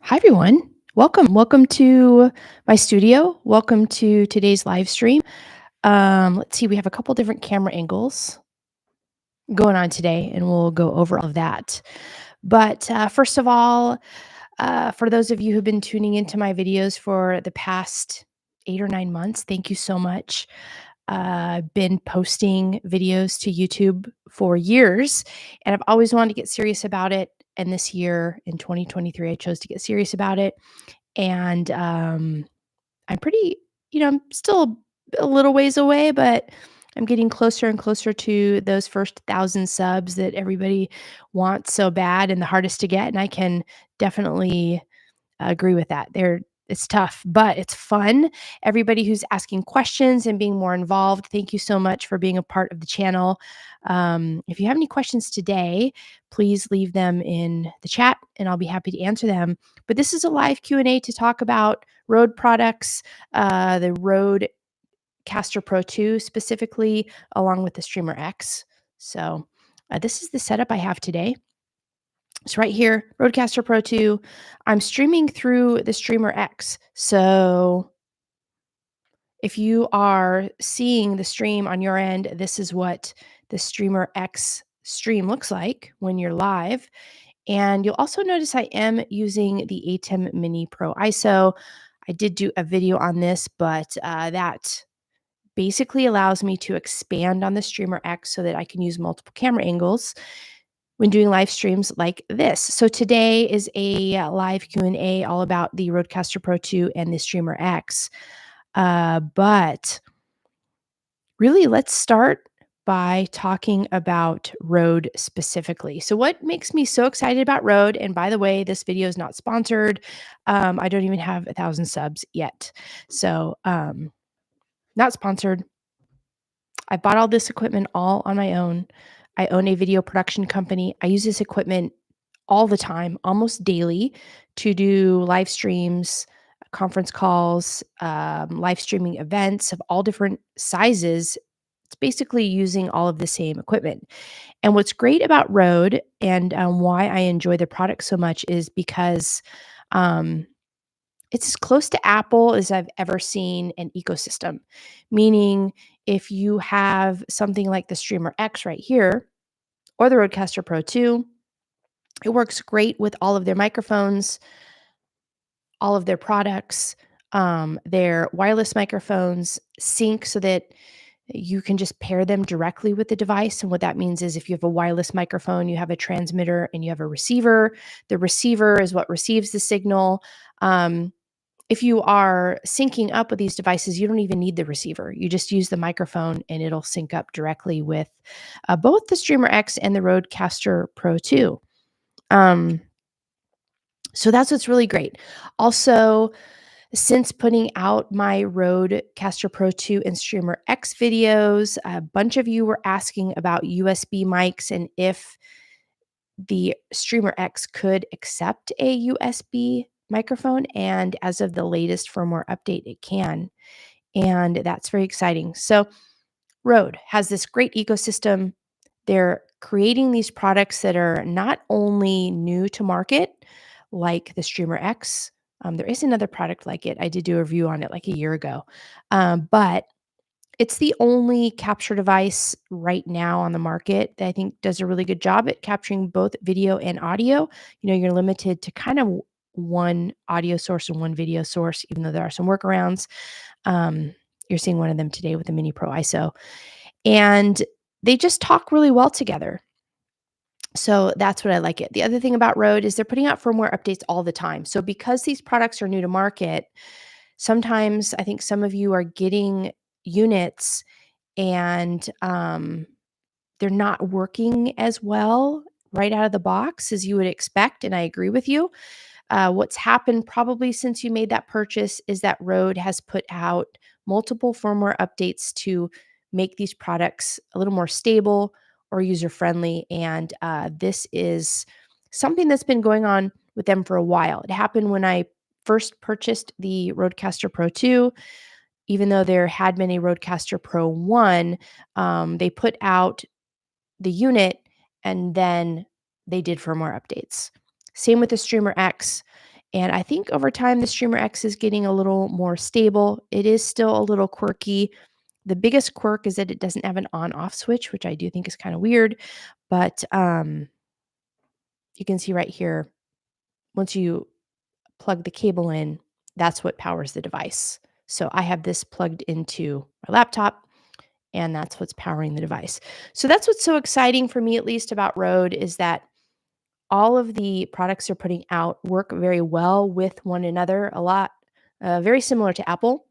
Hi, everyone. Welcome. Welcome to my studio. Welcome to today's live stream. Let's see, we have a couple different camera angles going on today, and we'll go over all of that. But first of all, for those of you who've been tuning into my videos for the past 8 or 9 months, thank you so much. I've been posting videos to YouTube for years, and I've always wanted to get serious about it. And this year in 2023, I chose to get serious about it. And, I'm pretty I'm still a little ways away, but I'm getting closer and closer to those first 1,000 subs that everybody wants so bad and the hardest to get, and I can definitely agree with that. It's tough, but it's fun. Everybody who's asking questions and being more involved, thank you so much for being a part of the channel. If you have any questions today, please leave them in the chat and I'll be happy to answer them. But this is a live Q&A to talk about Rode products, the RODECaster Pro 2 specifically, along with the Streamer X. So this is the setup I have today. So right here, RODECaster Pro 2, I'm streaming through the Streamer X. So if you are seeing the stream on your end, this is what the Streamer X stream looks like when you're live. And you'll also notice I am using the ATEM Mini Pro ISO. I did do a video on this, but that basically allows me to expand on the Streamer X so that I can use multiple camera angles when doing live streams like this. So today is a live Q&A all about the RODECaster Pro 2 and the Streamer X. But really, let's start by talking about Rode specifically. So what makes me so excited about Rode, and by the way, this video is not sponsored. I don't even have 1,000 subs yet. So not sponsored. I bought all this equipment all on my own. I own a video production company. I use this equipment all the time, almost daily, to do live streams, conference calls, live streaming events of all different sizes. It's basically using all of the same equipment. And what's great about Rode and why I enjoy the product so much is because um, it's as close to Apple as I've ever seen an ecosystem. Meaning, if you have something like the Streamer X right here or the RODECaster Pro 2, it works great with all of their microphones, all of their products. Their wireless microphones sync so that you can just pair them directly with the device. And what that means is if you have a wireless microphone, you have a transmitter and you have a receiver. The receiver is what receives the signal. If you are syncing up with these devices, you don't even need the receiver. You just use the microphone and it'll sync up directly with both the Streamer X and the RODECaster Pro 2. So that's what's really great. Also, since putting out my RODECaster Pro 2 and Streamer X videos, a bunch of you were asking about USB mics and if the Streamer X could accept a USB microphone. And as of the latest firmware update, it can. And that's very exciting. So, Rode has this great ecosystem. They're creating these products that are not only new to market, like the Streamer X. There is another product like it. I did do a review on it like a year ago. But it's the only capture device right now on the market that I think does a really good job at capturing both video and audio. You're limited to kind of one audio source and one video source, even though there are some workarounds. You're seeing one of them today with the Mini Pro ISO. And they just talk really well together. So that's what I like it. The other thing about Rode is they're putting out firmware updates all the time. So because these products are new to market, sometimes I think some of you are getting units and they're not working as well right out of the box as you would expect. And I agree with you. What's happened probably since you made that purchase is that Rode has put out multiple firmware updates to make these products a little more stable or user friendly. And this is something that's been going on with them for a while. It happened when I first purchased the RODECaster Pro 2. Even though there had been a RODECaster Pro 1, they put out the unit and then they did firmware updates. Same with the Streamer X. And I think over time, the Streamer X is getting a little more stable. It is still a little quirky. The biggest quirk is that it doesn't have an on-off switch, which I do think is kind of weird. But you can see right here, once you plug the cable in, that's what powers the device. So I have this plugged into my laptop, and that's what's powering the device. So that's what's so exciting for me, at least about Rode, is that all of the products they're putting out work very well with one another, a lot very similar to Apple.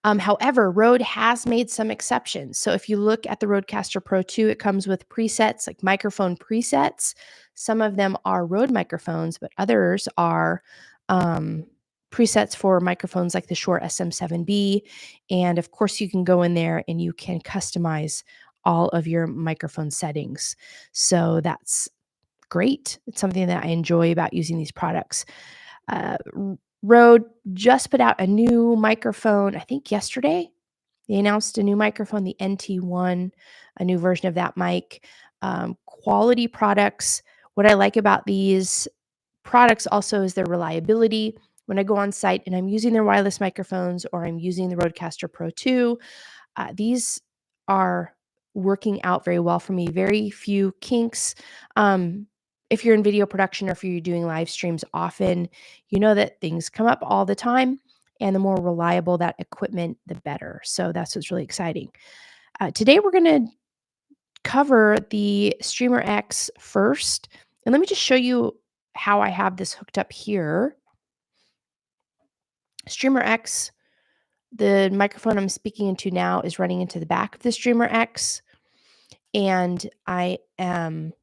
However, Rode has made some exceptions. So if you look at the RODECaster Pro 2, it comes with presets, like microphone presets. Some of them are Rode microphones, but others are um, presets for microphones like the Shure SM7B. And of course, you can go in there and you can customize all of your microphone settings. So that's great. It's something that I enjoy about using these products. Uh, Rode just put out a new microphone, I think yesterday. They announced a new microphone, the NT1, a new version of that mic. Quality products. What I like about these products also is their reliability. When I go on site and I'm using their wireless microphones or I'm using the RODECaster Pro 2, these are working out very well for me. Very few kinks. If you're in video production or if you're doing live streams often, you know that things come up all the time. And the more reliable that equipment, the better. So that's what's really exciting. Today, we're going to cover the Streamer X first. And let me just show you how I have this hooked up here. Streamer X, the microphone I'm speaking into now, is running into the back of the Streamer X. And I am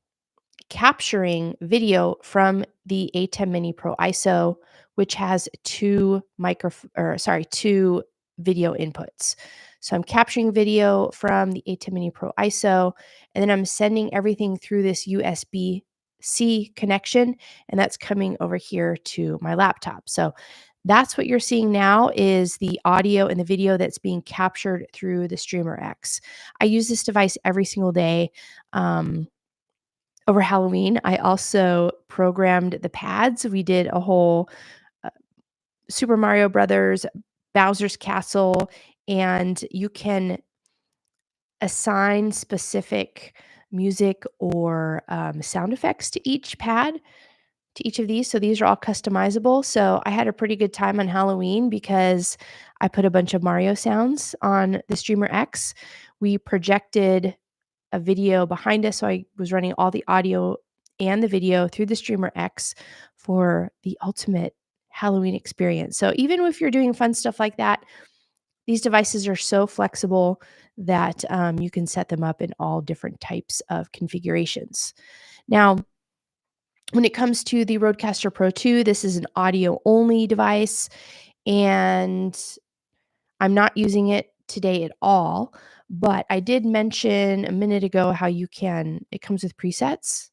capturing video from the ATEM Mini Pro ISO, which has two video inputs. So I'm capturing video from the ATEM Mini Pro ISO, and then I'm sending everything through this USB-C connection, and that's coming over here to my laptop. So that's what you're seeing now is the audio and the video that's being captured through the Streamer X. I use this device every single day. Over Halloween, I also programmed the pads. We did a whole uh, Super Mario Brothers, Bowser's Castle, and you can assign specific music or sound effects to each pad, to each of these. So these are all customizable. So I had a pretty good time on Halloween because I put a bunch of Mario sounds on the Streamer X. We projected a video behind us. So I was running all the audio and the video through the Streamer X for the ultimate Halloween experience. So even if you're doing fun stuff like that, these devices are so flexible that you can set them up in all different types of configurations. Now, when it comes to the RODECaster Pro 2, this is an audio only device, and I'm not using it today at all, but I did mention a minute ago how it comes with presets,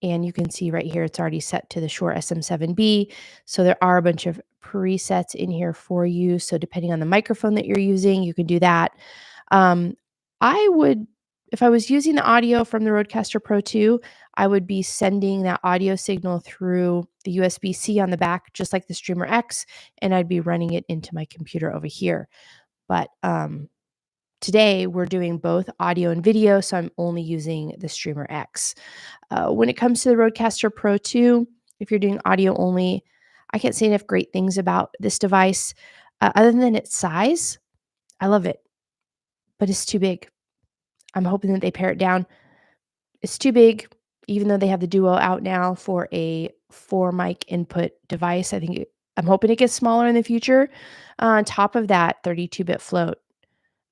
and you can see right here it's already set to the Shure SM7B. So there are a bunch of presets in here for you. So depending on the microphone that you're using, you can do that. Um, I would, if I was using the audio from the RODECaster Pro 2, I would be sending that audio signal through the USB-C on the back, just like the Streamer X, and I'd be running it into my computer over here. But today we're doing both audio and video, so I'm only using the Streamer X. When it comes to the RODECaster Pro 2, if you're doing audio only, I can't say enough great things about this device. Other than its size, I love it, but it's too big. I'm hoping that they pare it down. It's too big, even though they have the Duo out now for a 4 mic input device. I'm hoping it gets smaller in the future. On top of that, 32-bit float.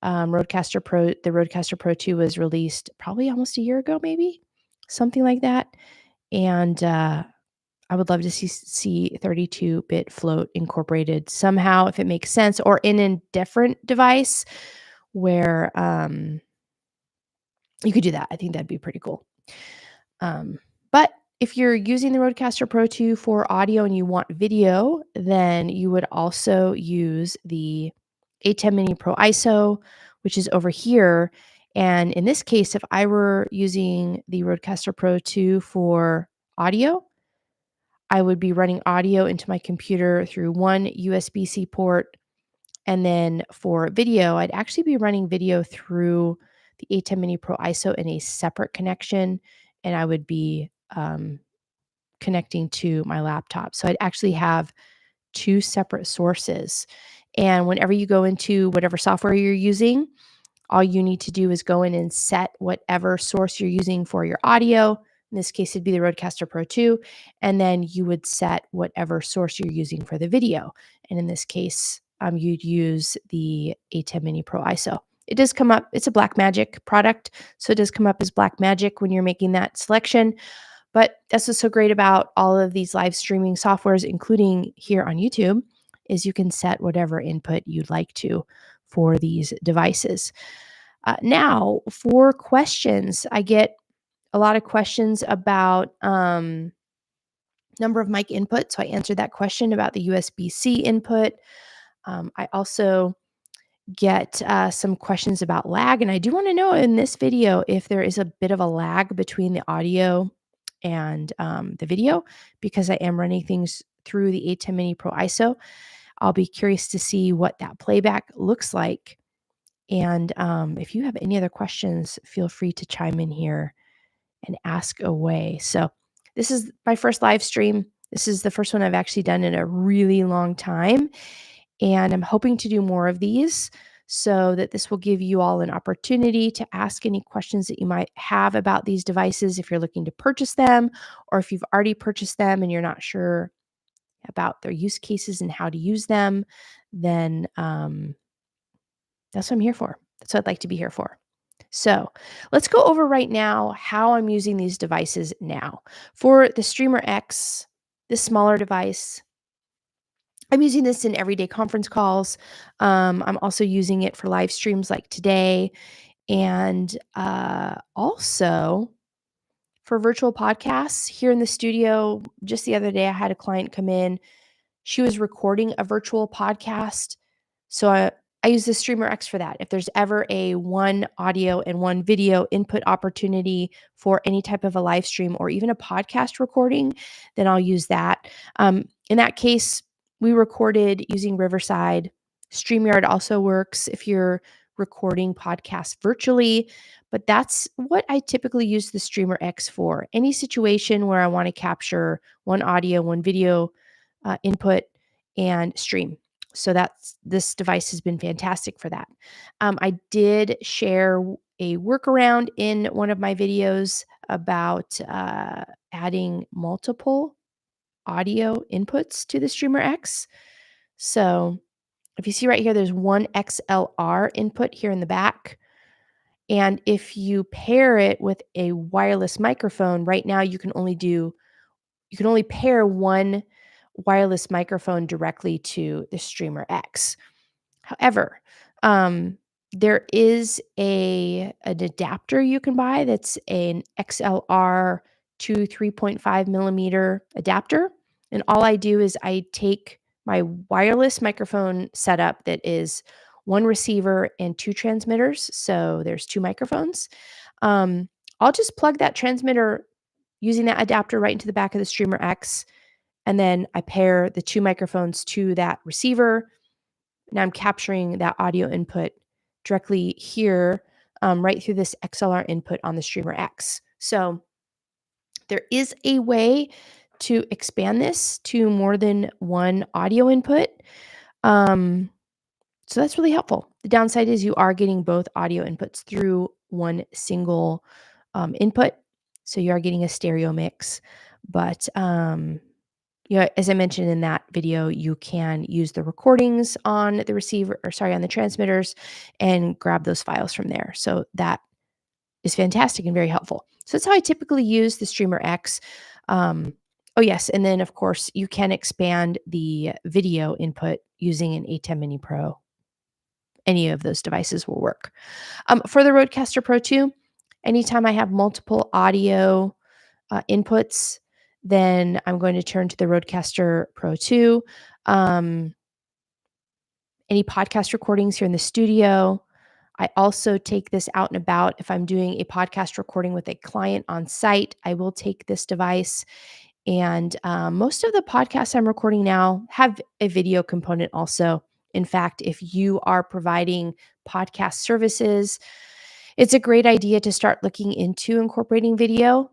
The RODECaster Pro 2 was released probably almost a year ago, maybe something like that. And I would love to see 32-bit float incorporated somehow if it makes sense, or in a different device where you could do that. I think that'd be pretty cool. But if you're using the RODECaster Pro 2 for audio and you want video, then you would also use the ATEM Mini Pro ISO, which is over here. And in this case, if I were using the RODECaster Pro 2 for audio, I would be running audio into my computer through one USB-C port. And then for video, I'd actually be running video through the ATEM Mini Pro ISO in a separate connection, and I would be connecting to my laptop. So I'd actually have two separate sources. And whenever you go into whatever software you're using, all you need to do is go in and set whatever source you're using for your audio. In this case, it'd be the RODECaster Pro 2. And then you would set whatever source you're using for the video. And in this case, you'd use the ATEM Mini Pro ISO. It does come up, it's a Blackmagic product. So it does come up as Blackmagic when you're making that selection. But that's what's so great about all of these live streaming softwares, including here on YouTube, is you can set whatever input you'd like to for these devices. Now, for questions, I get a lot of questions about number of mic input. So I answered that question about the USB-C input. I also get some questions about lag. And I do want to know in this video if there is a bit of a lag between the audio and the video, because I am running things through the ATEM Mini Pro ISO. I'll be curious to see what that playback looks like. And if you have any other questions, feel free to chime in here and ask away. So this is my first live stream. This is the first one I've actually done in a really long time. And I'm hoping to do more of these so that this will give you all an opportunity to ask any questions that you might have about these devices if you're looking to purchase them, or if you've already purchased them and you're not sure about their use cases and how to use them, then that's what I'm here for. That's what I'd like to be here for. So let's go over right now how I'm using these devices now. For the Streamer X, this smaller device, I'm using this in everyday conference calls. I'm also using it for live streams like today, and also for virtual podcasts here in the studio. Just the other day, I had a client come in. She was recording a virtual podcast. So I use the Streamer X for that. If there's ever a one audio and one video input opportunity for any type of a live stream or even a podcast recording, then I'll use that. In that case, we recorded using Riverside. StreamYard also works if you're recording podcasts virtually, but that's what I typically use the Streamer X for. Any situation where I want to capture one audio, one video input and stream. So this device has been fantastic for that. I did share a workaround in one of my videos about adding multiple audio inputs to the Streamer X. So if you see right here, there's one XLR input here in the back. And if you pair it with a wireless microphone, right now you can only pair one wireless microphone directly to the Streamer X. However, there is an adapter you can buy that's an XLR to 3.5 millimeter adapter. And all I do is I take my wireless microphone setup that is one receiver and two transmitters. So there's two microphones. I'll just plug that transmitter using that adapter right into the back of the Streamer X. And then I pair the two microphones to that receiver. Now I'm capturing that audio input directly here, right through this XLR input on the Streamer X. So there is a way to expand this to more than one audio input. So that's really helpful. The downside is you are getting both audio inputs through one single input. So you are getting a stereo mix. But as I mentioned in that video, you can use the recordings on the on the transmitters and grab those files from there. So that is fantastic and very helpful. So that's how I typically use the Streamer X. Oh yes, and then of course you can expand the video input using an ATEM Mini Pro. Any of those devices will work. For the RODECaster Pro 2, anytime I have multiple audio inputs, then I'm going to turn to the RODECaster Pro 2. Any podcast recordings here in the studio. I also take this out and about. If I'm doing a podcast recording with a client on site, I will take this device. And most of the podcasts I'm recording now have a video component also. In fact, if you are providing podcast services, it's a great idea to start looking into incorporating video.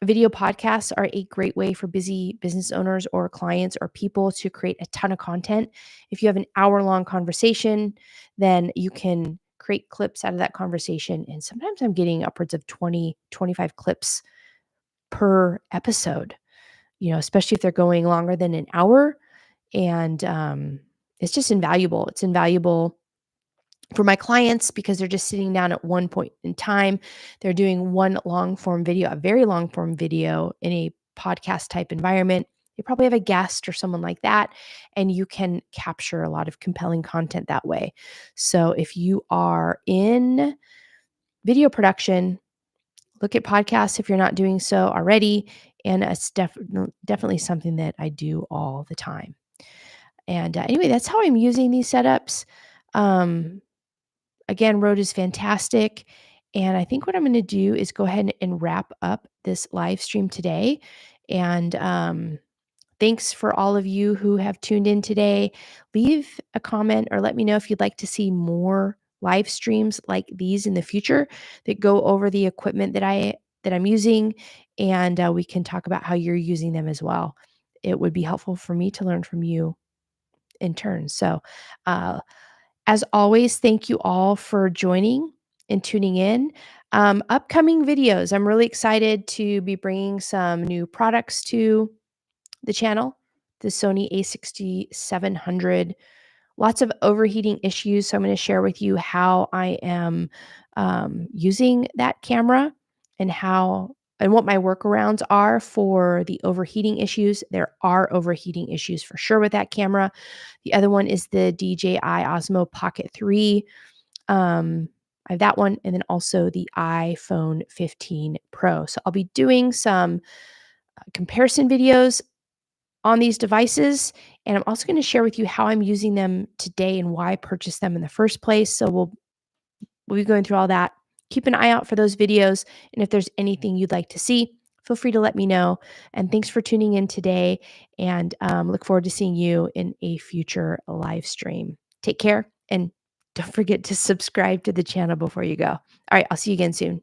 Video podcasts are a great way for busy business owners or clients or people to create a ton of content. If you have an hour-long conversation, then you can create clips out of that conversation. And sometimes I'm getting upwards of 20, 25 clips per episode, especially if they're going longer than an hour. And it's just invaluable. It's invaluable for my clients because they're just sitting down at one point in time. They're doing one long form video, a very long form video in a podcast type environment. You probably have a guest or someone like that, and you can capture a lot of compelling content that way. So if you are in video production, look at podcasts if you're not doing so already. And it's definitely something that I do all the time. And anyway, that's how I'm using these setups. Um, Again, Rode is fantastic. And I think what I'm going to do is go ahead and wrap up this live stream today. And thanks for all of you who have tuned in today. Leave a comment or let me know if you'd like to see more live streams like these in the future that go over the equipment that I'm using, and we can talk about how you're using them as well. It would be helpful for me to learn from you in turn. So, uh, as always, thank you all for joining and tuning in. Upcoming videos, I'm really excited to be bringing some new products to the channel, the Sony a6700. Lots of overheating issues, so I'm gonna share with you how I am, using that camera and what my workarounds are for the overheating issues. There are overheating issues for sure with that camera. The other one is the DJI Osmo Pocket 3. I have that one, and then also the iPhone 15 Pro. So I'll be doing some comparison videos on these devices, and I'm also gonna share with you how I'm using them today and why I purchased them in the first place. So we'll be going through all that. Keep an eye out for those videos, and if there's anything you'd like to see, feel free to let me know. And thanks for tuning in today, and look forward to seeing you in a future live stream. Take care, and don't forget to subscribe to the channel before you go. All right, I'll see you again soon.